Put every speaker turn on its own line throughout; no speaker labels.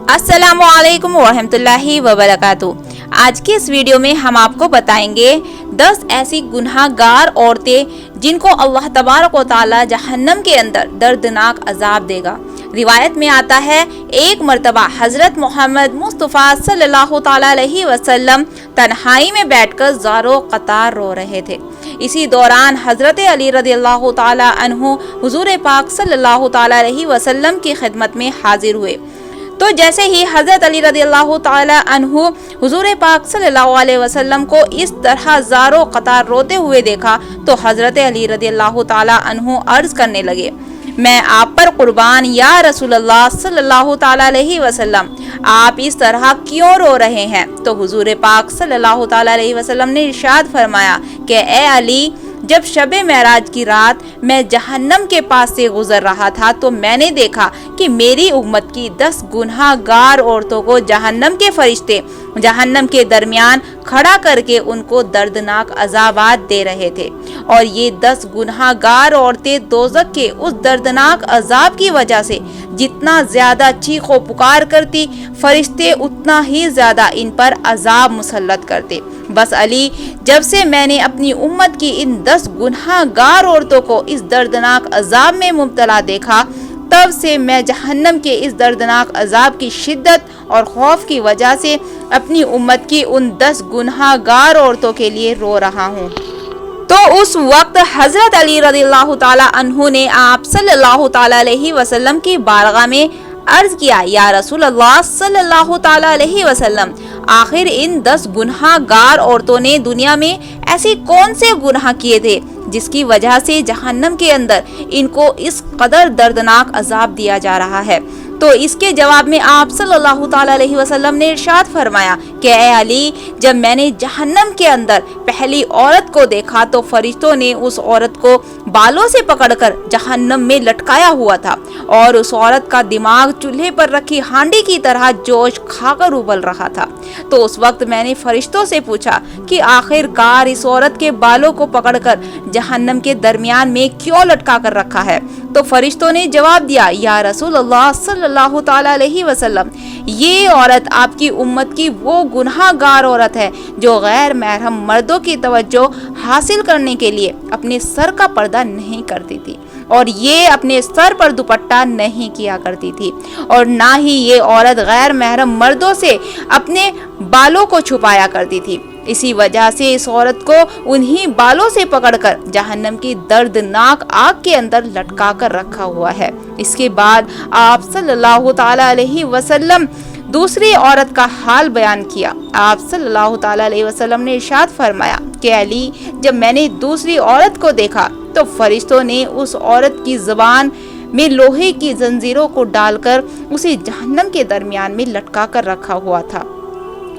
अस्सलामु अलैकुम वरहमतुल्लाहि वबरकातुहू। आज की इस वीडियो में हम आपको बताएंगे 10 ऐसी गुनाहगार औरतें जिनको अल्लाह तबारक व तआला जहन्नम के अंदर दर्दनाक अजाब देगा। रिवायत में आता है, एक मर्तबा हजरत मोहम्मद मुस्तफ़ा सल्लल्लाहु तआला अलैहि वसल्लम तन्हाई में बैठकर ज़ारो क़तार रो रहे थे। इसी दौरान हजरत अली रज़ियल्लाहु तआला अन्हु हुजूर पाक सल्लल्लाहु तआला अलैहि वसल्लम की खिदमत में हाजिर हुए। तो जैसे ही हजरत अली रज़ियल्लाहु तआला अन्हु हुजूर पाक सल्लल्लाहु अलैहि वसल्लम को इस तरह ज़ारो क़तार रोते हुए देखा तो हजरत अली रज़ियल्लाहु तआला अन्हु अर्ज करने लगे, मैं आप पर कुर्बान या रसूलल्लाह सल्लल्लाहु तआला अलैहि वसल्लम, आप इस तरह क्यों रो रहे हैं? तो हुजूर पाक सल्लल्लाहु तआला अलैहि वसल्लम ने इरशाद फरमाया कि ए अली, जब शबे मेराज की रात मैं जहन्नम के पास से गुजर रहा था तो मैंने देखा कि मेरी उम्मत की 10 गुनाहगार औरतों को जहन्नम के फरिश्ते जहन्नम के दरमियान खड़ा करके उनको दर्दनाक अज़ाबात दे रहे थे। और ये 10 गुनाहगार औरतें दोज़ख के उस दर्दनाक अजाब की वजह से जितना ज्यादा चीखो पुकार करती, फरिश्ते उतना ही ज्यादा इन पर अजाब मुसल्लत करते। बस अली, जब से मैंने अपनी उम्मत की इन 10 गुनाहगार औरतों को इस दर्दनाक अजाब में मुब्तला देखा, तब से मैं जहन्नम के इस दर्दनाक अजाब की शिद्दत और खौफ की वजह से अपनी उम्मत की उन 10 गुनाहगार औरतों के लिए रो रहा हूँ। तो उस वक्त हजरत अली रज़ियल्लाहु ताला अन्हु ने आप सल्लल्लाहु ताला अलैहि वसल्लम की बारगाह में अर्ज किया, या रसूल अल्लाह सल्लल्लाहु ताला अलैहि वसल्लम, आखिर इन 10 गुनाहगार औरतों ने दुनिया में ऐसे कौन से गुनाह किए थे जिसकी वजह से जहन्नम के अंदर इनको इस कदर दर्दनाक अजाब दिया जा रहा है? तो इसके जवाब में आप सल्लल्लाहु ताला अलैहि वसल्लम ने इरशाद फरमाया कि ए अली, जब मैंने जहन्नम के अंदर पहली औरत को देखा तो फरिश्तों ने उस औरत को बालों से पकड़कर जहन्नम में लटकाया हुआ था और उस औरत का दिमाग चूल्हे पर रखी हांडी की तरह जोश खाकर उबल रहा था। तो उस वक्त मैंने फरिश्तों से पूछा कि आखिरकार इस औरत के बालों को पकड़कर जहन्नम के दरमियान में क्यों लटका कर रखा है? तो फरिश्तों ने जवाब दिया, या रसूल अल्लाह सल्लल्लाहु ताला अलैहि वसल्लम, ये औरत आपकी उम्मत की वो गुनाहगार औरत है जो गैर महरम मर्दों की तवज्जो हासिल करने के लिए अपने सर का पर्दा नहीं करती थी और ये अपने सर पर दुपट्टा नहीं किया करती थी, और ना ही ये औरत गैर महरम मर्दों से अपने बालों को छुपाया करती थी। इसी वजह से इस औरत को उन्हीं बालों से पकड़कर जहन्नम की दर्दनाक आग के अंदर लटका कर रखा हुआ है। इसके बाद आप सल्लल्लाहु ताला अलैहि वसल्लम दूसरी औरत का हाल बयान किया। आप सल्लल्लाहु ताला अलैहि वसल्लम ने इरशाद फरमाया कि अली, जब मैंने दूसरी औरत को देखा तो फरिश्तों ने उस औरत की ज़ुबान में लोहे की जंजीरों को डालकर उसे जहन्नम के दरमियान में लटका कर रखा हुआ था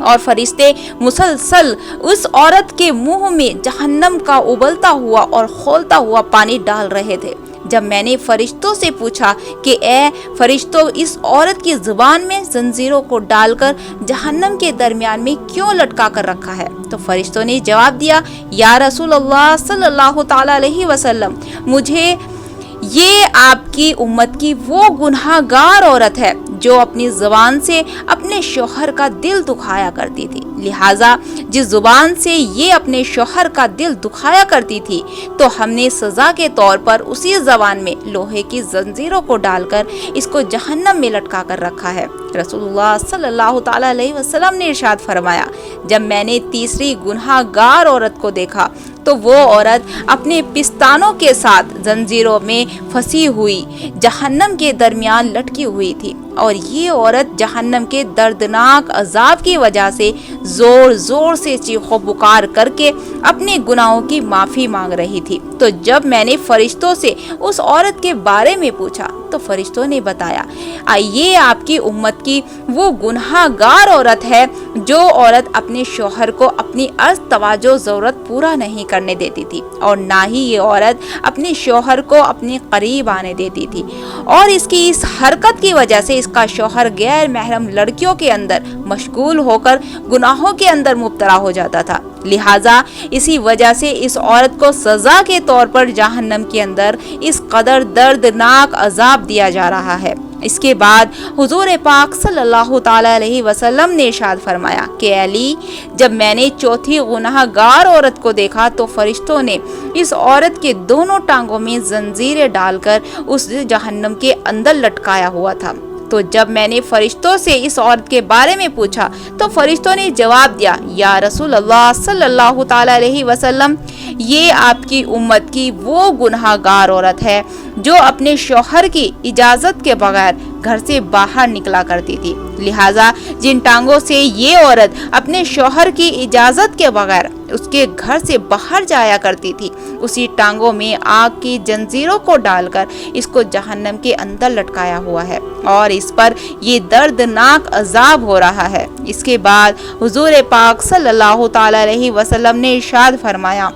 और फरिश्ते मुसलसल उस औरत के मुंह में जहन्नम का उबलता हुआ और खौलता हुआ पानी डाल रहे थे। जब मैंने फरिश्तों से पूछा कि ए फरिश्तों, इस औरत की जुबान में जंजीरों को डालकर जहन्नम के दरमियान में क्यों लटका कर रखा है? तो फरिश्तों ने जवाब दिया, या रसूल अल्लाह सल्लल्लाहु ताला अलैहि वसल्लम, मुझे ये आपकी उम्मत की वो गुनाहगार औरत है जो अपनी जुबान से अपने शौहर का दिल दुखाया करती थी। लिहाजा जिस जुबान से ये अपने शौहर का दिल दुखाया करती थी तो हमने सजा के तौर पर उसी जुबान में लोहे की जंजीरों को डालकर इसको जहन्नम में लटका कर रखा है। रसूलुल्लाह सल्लल्लाहु ताला अलैहि वसल्लम ने इरशाद फरमाया, जब मैंने तीसरी गुनाहगार औरत को देखा तो वो औरत अपने पिस्तानों के साथ जंजीरों में फंसी हुई जहन्नम के दरमियान लटकी हुई थी और ये औरत जहन्नम के दर्दनाक अजाब की वजह से जोर जोर से चीखो पुकार करके अपने गुनाहों की माफ़ी मांग रही थी। तो जब मैंने फरिश्तों से उस औरत के बारे में पूछा तो फरिश्तों ने बताया, ये आपकी उम्मत की वो गुनाहगार औरत है जो औरत अपने शौहर को अपनी अर्ज तवाजो ज़रूरत पूरा नहीं करने देती थी और ना ही ये औरत अपने शौहर को अपने करीब आने देती थी और इसकी इस हरकत की वजह से इसका शौहर गैर महरम लड़कियों के अंदर मशगूल होकर गुनाहों के अंदर मुब्तला हो जाता था। लिहाजा इसी वजह से इस औरत को सजा के तौर पर जहन्नम के अंदर इस कदर दर्दनाक अजाब दिया जा रहा है। اس کے بعد حضور پاک صلی اللہ تعالی علیہ وسلم نے ارشاد فرمایا کہ علی، جب میں نے چوتھی گناہ گار عورت کو دیکھا تو فرشتوں نے اس عورت کے دونوں ٹانگوں میں زنجیریں ڈال کر اس جہنم کے اندر لٹکایا ہوا تھا۔ تو جب میں نے فرشتوں سے اس عورت کے بارے میں پوچھا تو فرشتوں نے جواب دیا، یا رسول اللہ صلی اللہ تعالی علیہ وسلم، یہ آپ کی امت کی وہ گناہ گار عورت ہے جو اپنے شوہر کی اجازت کے بغیر گھر سے باہر نکلا کرتی تھی، لہٰذا جن ٹانگوں سے یہ عورت اپنے شوہر کی اجازت کے بغیر اس کے گھر سے باہر جایا کرتی تھی، اسی ٹانگوں میں آگ کی زنجیروں کو ڈال کر اس کو جہنم کے اندر لٹکایا ہوا ہے اور اس پر یہ دردناک عذاب ہو رہا ہے۔ اس کے بعد حضور پاک صلی اللہ تعالی علیہ وسلم نے ارشاد فرمایا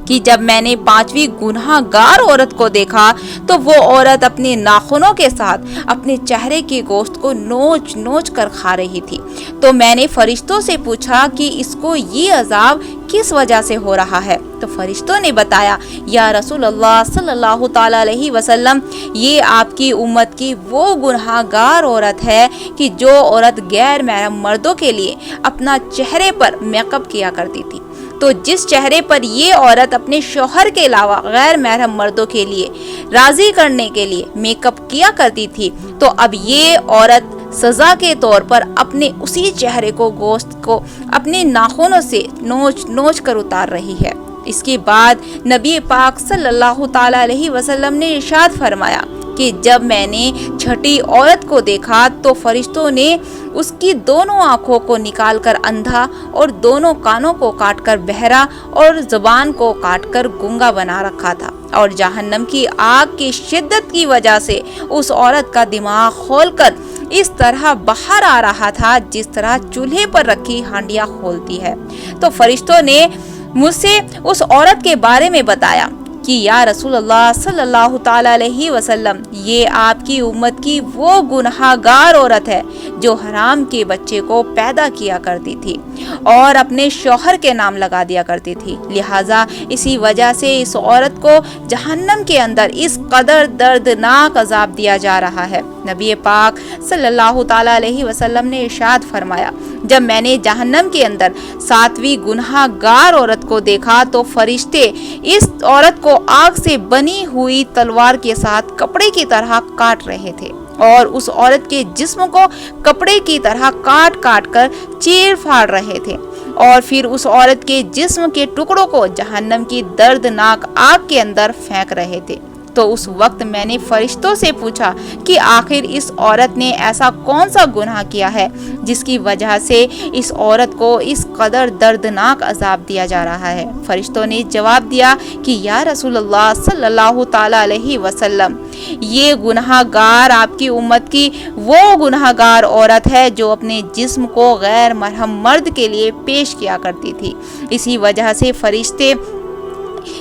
کہ جب میں نے پانچویں گناہ گار عورت کو دیکھا تو وہ عورت اپنے ناخنوں کے ساتھ اپنے چہرے کے گوشت کو نوچ نوچ کر کھا رہی تھی۔ تو میں نے فرشتوں سے پوچھا کہ اس کو یہ عذاب کس وجہ سے ہو رہا ہے؟ تو فرشتوں نے بتایا، یا رسول اللہ صلی اللہ تعالی علیہ وسلم، یہ آپ کی امت کی وہ گناہ گار عورت ہے کہ جو عورت غیر محرم مردوں کے لیے اپنا چہرے پر میک اپ کیا کرتی تھی۔ تو جس چہرے پر یہ عورت اپنے شوہر کے علاوہ غیر محرم مردوں کے لیے راضی کرنے کے لیے میک اپ کیا کرتی تھی، تو اب یہ عورت سزا کے طور پر اپنے اسی چہرے کو گوشت کو اپنے ناخنوں سے نوچ نوچ کر اتار رہی ہے۔ اس کے بعد نبی پاک صلی اللہ تعالی علیہ وسلم نے ارشاد فرمایا کہ جب میں نے چھٹی عورت کو دیکھا تو فرشتوں نے اس کی دونوں آنکھوں کو نکال کر اندھا اور دونوں کانوں کو کاٹ کر بہرا اور زبان کو کاٹ کر گونگا بنا رکھا تھا، اور جہنم کی آگ کی شدت کی وجہ سے اس عورت کا دماغ کھول کر اس طرح باہر آ رہا تھا جس طرح چولہے پر رکھی ہانڈیاں کھولتی ہے۔ تو فرشتوں نے مجھ سے اس عورت کے بارے میں بتایا کہ یا رسول اللہ صلی اللہ تعالی علیہ وسلم، یہ آپ کی امت کی وہ گناہ گار عورت ہے جو حرام کے بچے کو پیدا کیا کرتی تھی اور اپنے شوہر کے نام لگا دیا کرتی تھی، لہٰذا اسی وجہ سے اس عورت کو جہنم کے اندر اس قدر دردناک عذاب دیا جا رہا ہے۔ نبی پاک صلی اللہ تعالی علیہ وسلم نے ارشاد فرمایا، جب میں نے جہنم کے اندر ساتویں گناہ گار عورت کو دیکھا تو فرشتے اس عورت کو آگ سے بنی ہوئی تلوار کے ساتھ کپڑے کی طرح کاٹ رہے تھے اور اس عورت کے جسم کو کپڑے کی طرح کاٹ کاٹ کر چیر پھاڑ رہے تھے اور پھر اس عورت کے جسم کے ٹکڑوں کو جہنم کی دردناک آگ کے اندر پھینک رہے تھے۔ تو اس وقت میں نے فرشتوں سے پوچھا کہ آخر اس عورت نے ایسا کون سا گناہ کیا ہے جس کی وجہ سے اس عورت کو اس قدر دردناک عذاب دیا جا رہا ہے؟ فرشتوں نے جواب دیا کہ یا رسول اللہ صلی اللہ تعالی علیہ وسلم، یہ گناہ گار آپ کی امت کی وہ گناہ گار عورت ہے جو اپنے جسم کو غیر محرم مرد کے لیے پیش کیا کرتی تھی، اسی وجہ سے فرشتے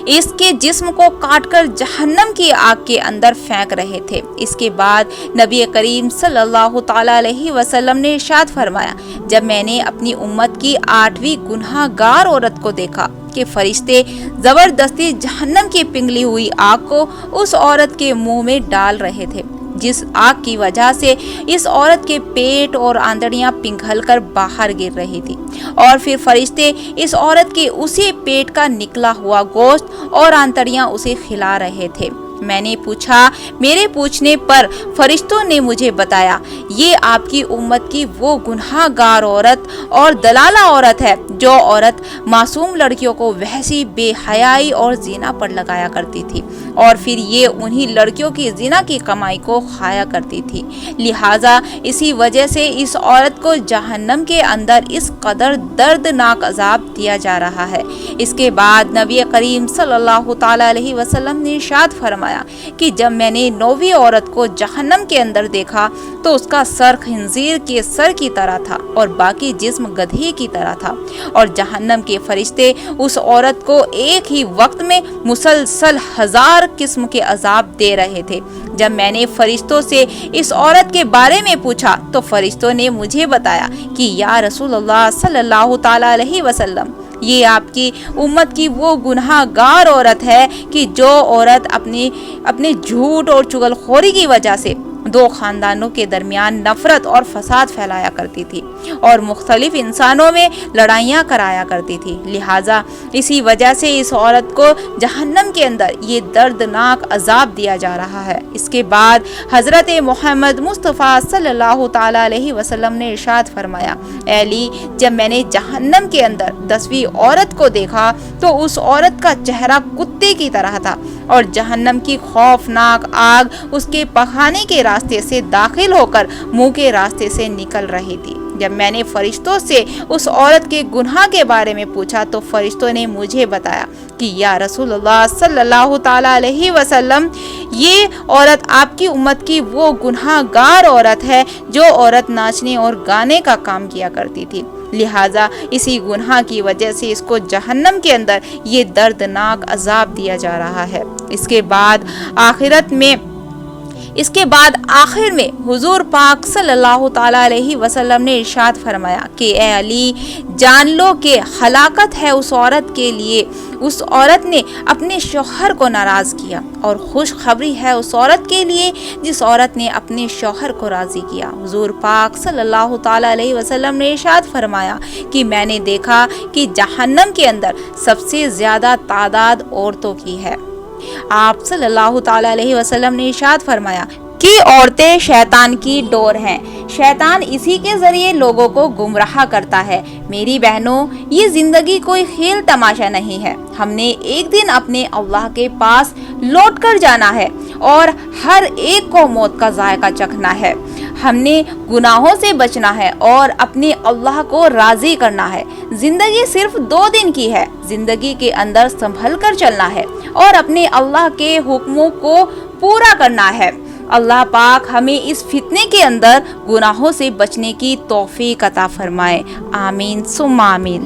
اس کے جسم کو کاٹ کر جہنم کی آگ کے اندر پھینک رہے تھے۔ اس کے بعد نبی کریم صلی اللہ تعالی علیہ وسلم نے ارشاد فرمایا، جب میں نے اپنی امت کی 8ویں گناہ گار عورت کو دیکھا کہ فرشتے زبردستی جہنم کی پنگلی ہوئی آگ کو اس عورت کے منہ میں ڈال رہے تھے، جس آگ کی وجہ سے اس عورت کے پیٹ اور آندڑیاں پگھل کر باہر گر رہی تھی، اور پھر فرشتے اس عورت کے اسی پیٹ کا نکلا ہوا گوشت اور آنتڑیاں اسے کھلا رہے تھے۔ میں نے پوچھا، میرے پوچھنے پر فرشتوں نے مجھے بتایا، یہ آپ کی امت کی وہ گناہ گار عورت اور دلالہ عورت ہے جو عورت معصوم لڑکیوں کو وحشی بے حیائی اور زنا پر لگایا کرتی تھی اور پھر یہ انہی لڑکیوں کی زنا کی کمائی کو کھایا کرتی تھی، لہٰذا اسی وجہ سے اس عورت کو جہنم کے اندر اس قدر دردناک عذاب دیا جا رہا ہے۔ اس کے بعد نبی کریم صلی اللہ تعالی علیہ وسلم نے ارشاد فرمایا کہ جب میں نے 9ویں عورت کو جہنم کے اندر دیکھا تو اس کا سر خنزیر کے سر کی طرح تھا اور باقی جسم گدھے کی طرح تھا، اور جہنم کے فرشتے اس عورت کو ایک ہی وقت میں مسلسل 1000 قسم کے عذاب دے رہے تھے۔ جب میں نے فرشتوں سے اس عورت کے بارے میں پوچھا تو فرشتوں نے مجھے بتایا کہ یا رسول اللہ صلی اللہ تعالی علیہ وسلم، یہ آپ کی امت کی وہ گناہ گار عورت ہے کہ جو عورت اپنے جھوٹ اور چغل خوری کی وجہ سے दो खानदानों के दरमियान नफरत और फसाद फैलाया करती थी और मुख्तलिफ इंसानों में लड़ाइयाँ कराया करती थी। लिहाजा इसी वजह से इस औरत को जहन्नम के अंदर ये दर्दनाक अजाब दिया जा रहा है। इसके बाद हज़रत मोहम्मद मुस्तफ़ा सल्लल्लाहु ताला अलैहि वसल्लम ने इरशाद फरमाया, ऐ अली, जब मैंने जहन्नम के अंदर 10वीं औरत को देखा तो उस औरत का चेहरा कुत्ते की तरह था और जहन्नम की खौफनाक आग उसके पखाने के रास्ते से दाखिल होकर मुंह के रास्ते से निकल रही थी। जब मैंने फरिश्तों से उस औरत के गुनाह के बारे में पूछा तो फरिश्तों ने मुझे बताया कि या रसूलुल्लाह सल्लल्लाहु ताला अलैहि वसल्लम, ये औरत आपकी उम्मत की वो गुनाहगार औरत है जो औरत नाचने और गाने का काम किया करती थी। लिहाजा इसी गुनाह की वजह से इसको जहन्नम के अंदर ये दर्दनाक अजाब दिया जा रहा है। इसके बाद आखिर में हुजूर पाक सल्लल्लाहु ताला अलैहि वसल्लम ने इरशाद फरमाया कि ए अली, जान लो कि हलाकत है उस औरत के लिए, उस औरत ने अपने शौहर को नाराज़ किया, और खुशखबरी है उस औरत के लिए जिस औरत ने अपने शौहर को राज़ी किया। हुजूर पाक सल्लल्लाहु ताला अलैहि वसल्लम ने इरशाद फरमाया कि मैंने देखा कि जहन्नम के अंदर सबसे ज़्यादा तादाद औरतों की है। आप सल्लल्लाहु ताला अलैहि वसल्लम ने इरशाद फरमाया कि औरतें शैतान की डोर हैं, शैतान इसी के जरिए लोगों को गुमराह करता है। मेरी बहनों, ये जिंदगी कोई खेल तमाशा नहीं है। हमने एक दिन अपने अल्लाह के पास लौट कर जाना है और हर एक को मौत का जायका चखना है। हमने गुनाहों से बचना है और अपने अल्लाह को राजी करना है। जिंदगी सिर्फ 2 दिन की है। जिंदगी के अंदर संभल कर चलना है और अपने अल्लाह के हुक्मों को पूरा करना है। अल्लाह पाक हमें इस फितने के अंदर गुनाहों से बचने की तौफीक अता फरमाए। आमीन सुम्मा आमीन।